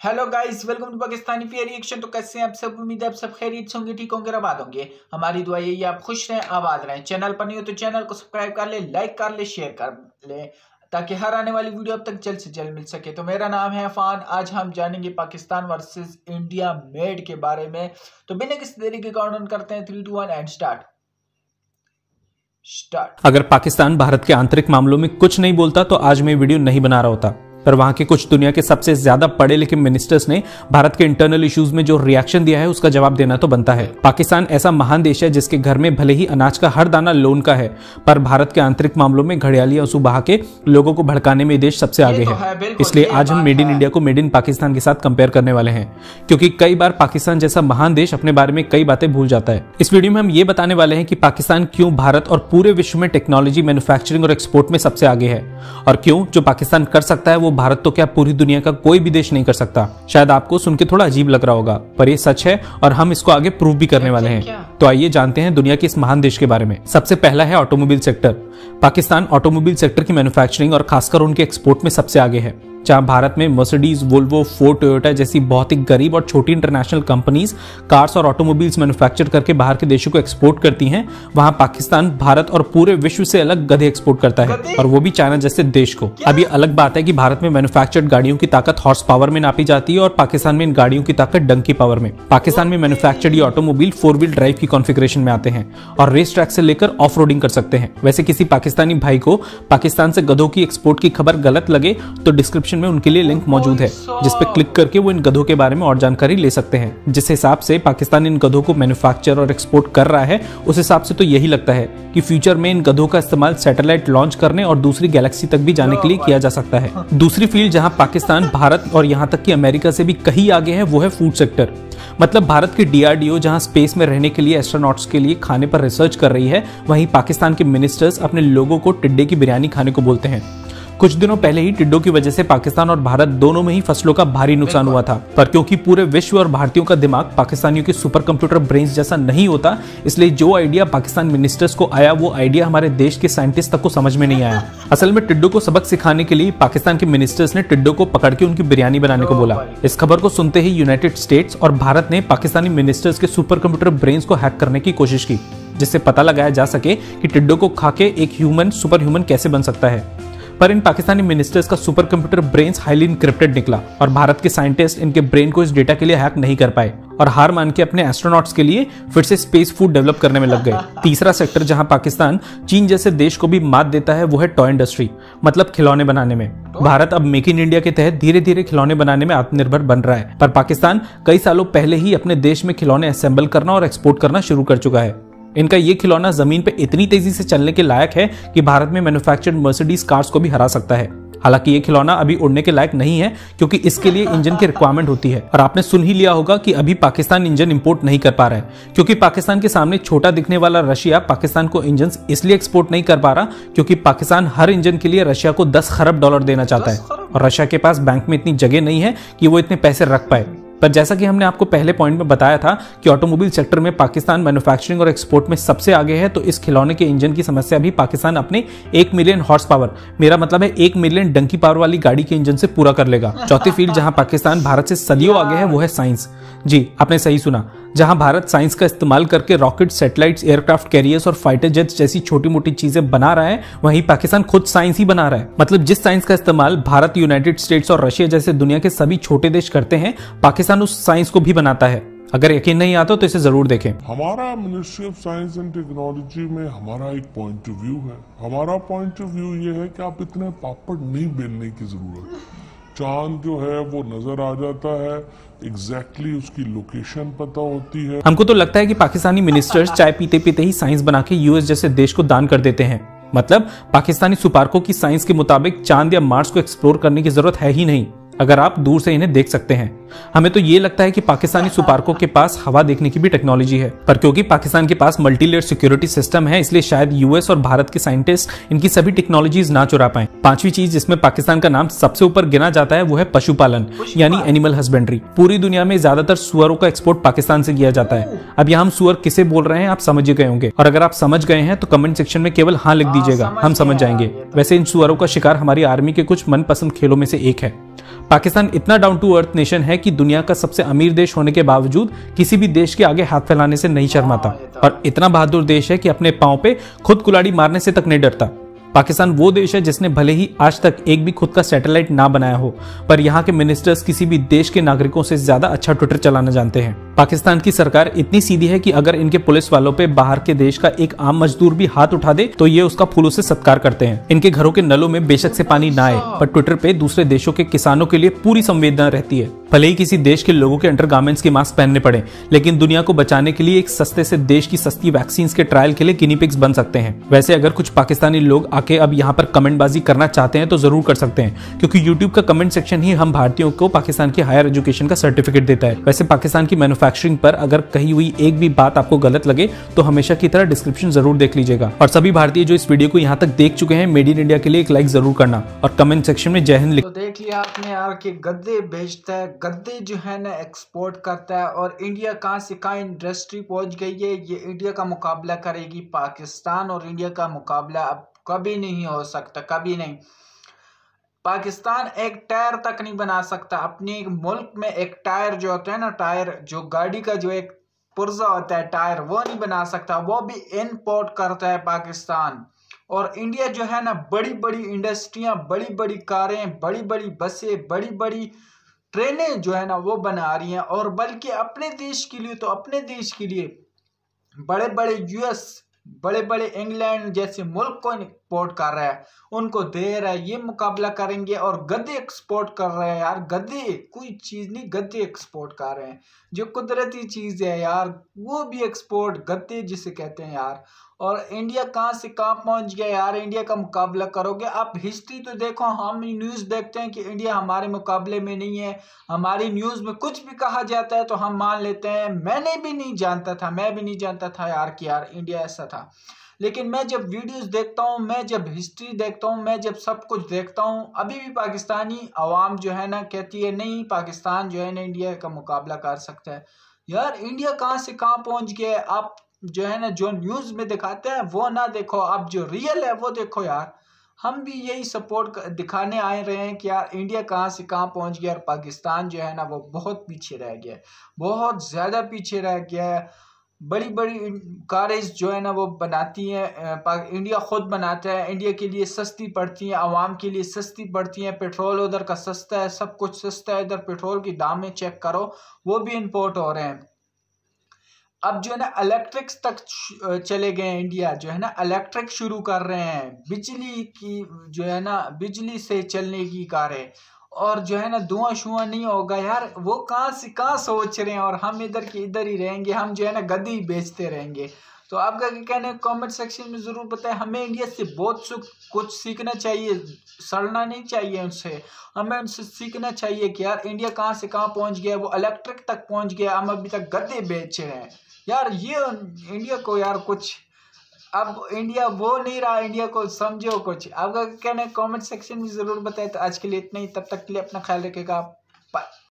Hello guys, welcome to Pakistani fair reaction. तो कैसे हैं आप सब? उम्मीद है आप सब खैरियत से होंगे, ठीक होंगे, आबाद होंगे। हमारी दुआ यही है आप खुश रहें, आबाद रहें। चैनल पर नहीं हो तो चैनल को सब्सक्राइब कर ले, लाइक कर ले, शेयर कर ले, ताकि हर आने वाली वीडियो अब तक जल्द से जल्द मिल सके। तो मेरा नाम है अफान। आज हम जानेंगे पाकिस्तान वर्सेस इंडिया मेड के बारे में। तो बिना किसी देरी के काउंटडाउन करते हैं 3, 2, 1 एंड स्टार्ट। अगर पाकिस्तान भारत के आंतरिक मामलों में कुछ नहीं बोलता तो आज मैं वीडियो नहीं बना रहा होता, पर वहां के कुछ दुनिया के सबसे ज्यादा पढ़े लिखे मिनिस्टर्स ने भारत के इंटरनल इश्यूज में जो रिएक्शन दिया है उसका जवाब देना तो बनता है। पाकिस्तान ऐसा महान देश है जिसके घर में भले ही अनाज का हर दाना लोन का है, पर भारत के आंतरिक मामलों में घड़ियाली आंसू बहा के लोगों को भड़काने में देश सबसे आगे है। इसलिए आज हम मेड इन इंडिया को मेड इन पाकिस्तान के साथ कंपेयर करने वाले हैं, क्योंकि कई बार पाकिस्तान जैसा महान देश अपने बारे में कई बातें भूल जाता है। इस वीडियो में हम ये बताने वाले हैं कि पाकिस्तान क्यों भारत और पूरे विश्व में टेक्नोलॉजी, मैन्युफैक्चरिंग और एक्सपोर्ट में सबसे आगे है, और क्यों जो पाकिस्तान कर सकता है वो भारत तो क्या पूरी दुनिया का कोई भी देश नहीं कर सकता। शायद आपको सुन के थोड़ा अजीब लग रहा होगा, पर ये सच है और हम इसको आगे प्रूव भी करने वाले हैं। तो आइए जानते हैं दुनिया के इस महान देश के बारे में। सबसे पहला है automobile sector. Pakistan automobile sector की मैन्युफैक्चरिंग और खासकर उनके एक्सपोर्ट में सबसे आगे है। जहां भारत में मर्सिडीज, वोल्वो, फोर्ड, टोयोटा जैसी बहुत ही गरीब और छोटी इंटरनेशनल कंपनीज कार्स और ऑटोमोबाइल्स मैन्युफैक्चर करके बाहर के देशों को एक्सपोर्ट करती हैं, वहां पाकिस्तान भारत और पूरे विश्व से अलग गधे एक्सपोर्ट करता है, और वो भी चाइना जैसे देश को। अब ये अलग बात है कि भारत में मैन्युफैक्चर्ड गाड़ियों की ताकत हॉर्स पावर में नापी जाती है और पाकिस्तान में इन गाड़ियों की ताकत डंकी पावर में। पाकिस्तान में मैन्युफैक्चर्ड ये ऑटोमोबाइल 4 व्हील ड्राइव की कॉन्फ़िगरेशन में आते हैं और रेस ट्रैक से लेकर ऑफ रोडिंग कर सकते हैं। वैसे किसी पाकिस्तानी भाई को पाकिस्तान से गधों की एक्सपोर्ट की खबर गलत लगे तो डिस्क्रिप्शन में उनके लिए लिंक मौजूद है, जिस पे क्लिक करके वो इन गधों के बारे में और जानकारी ले सकते हैं। जिस हिसाब से पाकिस्तान इन गधों को मैन्युफैक्चर और एक्सपोर्ट कर रहा है, उस हिसाब से तो यही लगता है कि फ्यूचर में इन गधों का इस्तेमाल सैटेलाइट लॉन्च करने और दूसरी गैलेक्सी तक भी जाने के लिए किया जा सकता है। दूसरी फील्ड जहां पाकिस्तान भारत और यहां तक कि अमेरिका से भी कहीं आगे है वो है फूड सेक्टर। मतलब भारत की DRDO जहां स्पेस में रहने के लिए एस्ट्रोनॉट्स के लिए खाने पर रिसर्च कर रही है, वहीं पाकिस्तान के मिनिस्टर्स अपने लोगों को टिड्डे की बिरयानी खाने को बोलते हैं। कुछ दिनों पहले ही टिड्डों की वजह से पाकिस्तान और भारत दोनों में ही फसलों का भारी नुकसान हुआ था, पर क्योंकि पूरे विश्व और भारतीयों का दिमाग पाकिस्तानियों के सुपर कंप्यूटर ब्रेन्स जैसा नहीं होता, इसलिए जो आइडिया पाकिस्तान मिनिस्टर्स को आया वो आइडिया हमारे देश के साइंटिस्ट तक को समझ में नहीं आया। असल में टिड्डों को सबक सिखाने के लिए पाकिस्तान के मिनिस्टर्स ने टिड्डों को पकड़ के उनकी बिरयानी बनाने को बोला। इस खबर को सुनते ही यूनाइटेड स्टेट्स और भारत ने पाकिस्तानी मिनिस्टर्स के सुपर कंप्यूटर ब्रेन्स को हैक करने की कोशिश की, जिससे पता लगाया जा सके कि टिड्डों को खा के एक ह्यूमन सुपर ह्यूमन कैसे बन सकता है। पर इन पाकिस्तानी मिनिस्टर्स का super computer brains highly encrypted निकला और भारत के साइंटिस्ट इनके ब्रेन को इस डेटा के लिए हैक नहीं कर पाए और हार मान के अपने एस्ट्रोनॉट्स के लिए फिर से स्पेस फूड डेवलप करने में लग गए। तीसरा सेक्टर जहां पाकिस्तान चीन जैसे देश को भी मात देता है वो है टॉय इंडस्ट्री, मतलब खिलौने बनाने में। भारत अब मेक इन इंडिया के तहत धीरे धीरे खिलौने बनाने में आत्मनिर्भर बन रहा है, पर पाकिस्तान कई सालों पहले ही अपने देश में खिलौने असेंबल करना और एक्सपोर्ट करना शुरू कर चुका है। इनका ये खिलौना जमीन पे इतनी तेजी से चलने के लायक है कि भारत में मैन्युफैक्चर्ड मर्सिडीज कार्स को भी हरा सकता है। हालांकि ये खिलौना अभी उड़ने के लायक नहीं है, क्योंकि इसके लिए इंजन की रिक्वायरमेंट होती है, और आपने सुन ही लिया होगा कि अभी पाकिस्तान इंजन इंपोर्ट नहीं कर पा रहा है, क्योंकि पाकिस्तान के सामने छोटा दिखने वाला रशिया पाकिस्तान को इंजन इसलिए एक्सपोर्ट नहीं कर पा रहा क्योंकि पाकिस्तान हर इंजन के लिए रशिया को $10 खरब देना चाहता है, और रशिया के पास बैंक में इतनी जगह नहीं है कि वो इतने पैसे रख पाए। पर जैसा कि हमने आपको पहले पॉइंट में बताया था कि ऑटोमोबाइल सेक्टर में पाकिस्तान मैन्युफैक्चरिंग और एक्सपोर्ट में सबसे आगे है, तो इस खिलौने के इंजन की समस्या भी पाकिस्तान अपने 1 मिलियन हॉर्स पावर, मेरा मतलब है 1 मिलियन डंकी पावर वाली गाड़ी के इंजन से पूरा कर लेगा। चौथी फील्ड जहां पाकिस्तान भारत से सदियों आगे है वो है साइंस। जी, आपने सही सुना, जहां भारत साइंस का इस्तेमाल करके रॉकेट, सैटेलाइट्स, एयरक्राफ्ट कैरियर्स और फाइटर जेट्स जैसी छोटी मोटी चीजें बना रहा है, वहीं पाकिस्तान खुद साइंस ही बना रहा है। मतलब जिस साइंस का इस्तेमाल भारत, यूनाइटेड स्टेट्स और रशिया जैसे दुनिया के सभी छोटे देश करते हैं, पाकिस्तान उस साइंस को भी बनाता है। अगर यकीन नहीं आता तो इसे जरूर देखें। हमारा ministry of science and technology में हमारा एक पॉइंट ऑफ व्यू है। हमारा पॉइंट ऑफ व्यू ये है कि आप इतने पापड़ नहीं बेलने की जरूरत। चांद जो है वो नजर आ जाता है, एग्जैक्टली उसकी लोकेशन पता होती है। हमको तो लगता है कि पाकिस्तानी मिनिस्टर्स चाय पीते पीते ही साइंस बना के US जैसे देश को दान कर देते हैं। मतलब पाकिस्तानी सुपार्कों की साइंस के मुताबिक चांद या मार्स को एक्सप्लोर करने की जरूरत है ही नहीं, अगर आप दूर से इन्हें देख सकते हैं। हमें तो ये लगता है कि पाकिस्तानी सुपार्कों के पास हवा देखने की भी टेक्नोलॉजी है, पर क्योंकि पाकिस्तान के पास मल्टी लेयर सिक्योरिटी सिस्टम है, इसलिए शायद US और भारत के साइंटिस्ट इनकी सभी टेक्नोलॉजीज ना चुरा पाएं। पांचवी चीज जिसमें पाकिस्तान का नाम सबसे ऊपर गिना जाता है वो है पशुपालन, यानी एनिमल हस्बेंड्री। पूरी दुनिया में ज्यादातर सुअरों का एक्सपोर्ट पाकिस्तान से किया जाता है। अब यहाँ हम सुअर किसे बोल रहे हैं आप समझ गए होंगे, और अगर आप समझ गए हैं तो कमेंट सेक्शन में केवल हाँ लिख दीजिएगा, हम समझ जाएंगे। वैसे इन सुअरों का शिकार हमारी आर्मी के कुछ मनपसंद खेलों में से एक है। पाकिस्तान इतना डाउन टू अर्थ नेशन है कि दुनिया का सबसे अमीर देश होने के बावजूद किसी भी देश के आगे हाथ फैलाने से नहीं शर्माता और इतना बहादुर देश है कि अपने पांव पे खुद कुल्हाड़ी मारने से तक नहीं डरता। पाकिस्तान वो देश है जिसने भले ही आज तक एक भी खुद का सैटेलाइट ना बनाया हो, पर यहाँ के मिनिस्टर्स किसी भी देश के नागरिकों से ज्यादा अच्छा ट्विटर चलाना जानते हैं। पाकिस्तान की सरकार इतनी सीधी है कि अगर इनके पुलिस वालों पे बाहर के देश का एक आम मजदूर भी हाथ उठा दे तो ये उसका फूलों से सत्कार करते हैं। इनके घरों के नलों में बेशक से पानी ना आए, पर ट्विटर पे दूसरे देशों के किसानों के लिए पूरी संवेदना रहती है। भले ही किसी देश के लोगों के अंडरगारमेंट्स के मास्क पहनने पड़े, लेकिन दुनिया को बचाने के लिए एक सस्ते से देश की सस्ती वैक्सीन के ट्रायल के लिए गिनी पिग्स बन सकते हैं। वैसे अगर कुछ पाकिस्तानी लोग आके अब यहाँ पर कमेंटबाजी करना चाहते हैं तो जरूर कर सकते हैं, क्योंकि यूट्यूब का कमेंट सेक्शन ही हम भारतीयों को पाकिस्तान की हायर एजुकेशन का सर्टिफिकेट देता है। वैसे पाकिस्तान की मैन्युफैक्चरिंग पर अगर कही हुई एक भी बात आपको गलत लगे तो हमेशा की तरह डिस्क्रिप्शन जरूर देख लीजिएगा। और सभी भारतीय जो इस वीडियो को यहाँ तक देख चुके हैं, मेड इन इंडिया के लिए एक लाइक जरूर करना और कमेंट सेक्शन में जय हिंद लिख। तो देख लिया आपने यार कि गद्दे बेचता है, गद्दे जो है ना एक्सपोर्ट करता है, और इंडिया कहाँ से कहाँ इंडस्ट्री पहुंच गई है। ये इंडिया का मुकाबला करेगी। पाकिस्तान और इंडिया का मुकाबला अब कभी नहीं हो सकता, कभी नहीं। पाकिस्तान एक टायर तक नहीं बना सकता अपने एक मुल्क में। एक टायर जो होता है ना, टायर जो गाड़ी का जो एक पुर्जा होता है टायर, वो नहीं बना सकता, वो भी इंपोर्ट करता है पाकिस्तान। और इंडिया जो है ना, बड़ी बड़ी इंडस्ट्रियां, बड़ी बड़ी कारें, बड़ी बड़ी बसें, बड़ी बड़ी ट्रेनें जो है ना वो बना रही हैं। और बल्कि अपने देश के लिए, तो अपने देश के लिए बड़े बड़े यूएस, बड़े बड़े इंग्लैंड जैसे मुल्क को इंपोर्ट कर रहा है, उनको दे रहा है। ये मुकाबला करेंगे। और गद्दे एक्सपोर्ट कर रहे हैं यार, गद्दे कोई चीज नहीं, गद्दे एक्सपोर्ट कर रहे हैं जो कुदरती चीज है यार, वो भी एक्सपोर्ट, गद्दे जिसे कहते हैं यार। और इंडिया कहाँ से कहाँ पहुंच गया यार। इंडिया का मुकाबला करोगे आप? हिस्ट्री तो देखो, हम न्यूज़ देखते हैं कि इंडिया हमारे मुकाबले में नहीं है। हमारी न्यूज़ में कुछ भी कहा जाता है तो हम मान लेते हैं। मैं भी नहीं जानता था यार कि यार इंडिया ऐसा था। लेकिन मैं जब वीडियोस देखता हूँ, मैं जब हिस्ट्री देखता हूँ, मैं जब सब कुछ देखता हूँ, अभी भी पाकिस्तानी अवाम जो है ना कहती है नहीं, पाकिस्तान जो है ना इंडिया का मुकाबला कर सकता है। यार इंडिया कहाँ से कहाँ पहुँच गया है। आप जो है ना जो न्यूज़ में दिखाते हैं वो ना देखो, आप जो रियल है वो देखो यार। हम भी यही सपोर्ट दिखाने आए रहे हैं कि यार इंडिया कहाँ से कहाँ पहुँच गया, और पाकिस्तान जो है ना वो बहुत पीछे रह गया है, बहुत ज़्यादा पीछे रह गया है। बड़ी बड़ी कारें जो है ना वो बनाती हैं, इंडिया खुद बनाता है, इंडिया के लिए सस्ती पड़ती हैं, आवाम के लिए सस्ती पड़ती हैं। पेट्रोल उधर का सस्ता है, सब कुछ सस्ता है। इधर पेट्रोल की दाम में चेक करो, वो भी इंपोर्ट हो रहे हैं। अब जो है ना इलेक्ट्रिक्स तक चले गए हैं। इंडिया जो है ना इलेक्ट्रिक शुरू कर रहे हैं, बिजली की जो है ना बिजली से चलने की कारें, और जो है ना धुआं शुआं नहीं होगा यार। वो कहाँ से कहाँ सोच रहे हैं, और हम इधर के इधर ही रहेंगे, हम जो है ना गद्दी ही बेचते रहेंगे। तो आपका क्या कहना है कमेंट सेक्शन में जरूर बताएं। हमें इंडिया से बहुत कुछ सीखना चाहिए, सड़ना नहीं चाहिए उनसे। हमें उनसे सीखना चाहिए कि यार इंडिया कहाँ से कहाँ पहुँच गया, वो इलेक्ट्रिक तक पहुँच गया, हम अभी तक गद्दे बेच रहे हैं यार। ये इंडिया को यार कुछ, अब इंडिया वो नहीं रहा, इंडिया को समझो कुछ। आपका कहना है कमेंट सेक्शन में जरूर बताएं। तो आज के लिए इतना ही, तब तक के लिए अपना ख्याल रखिएगा। बाय।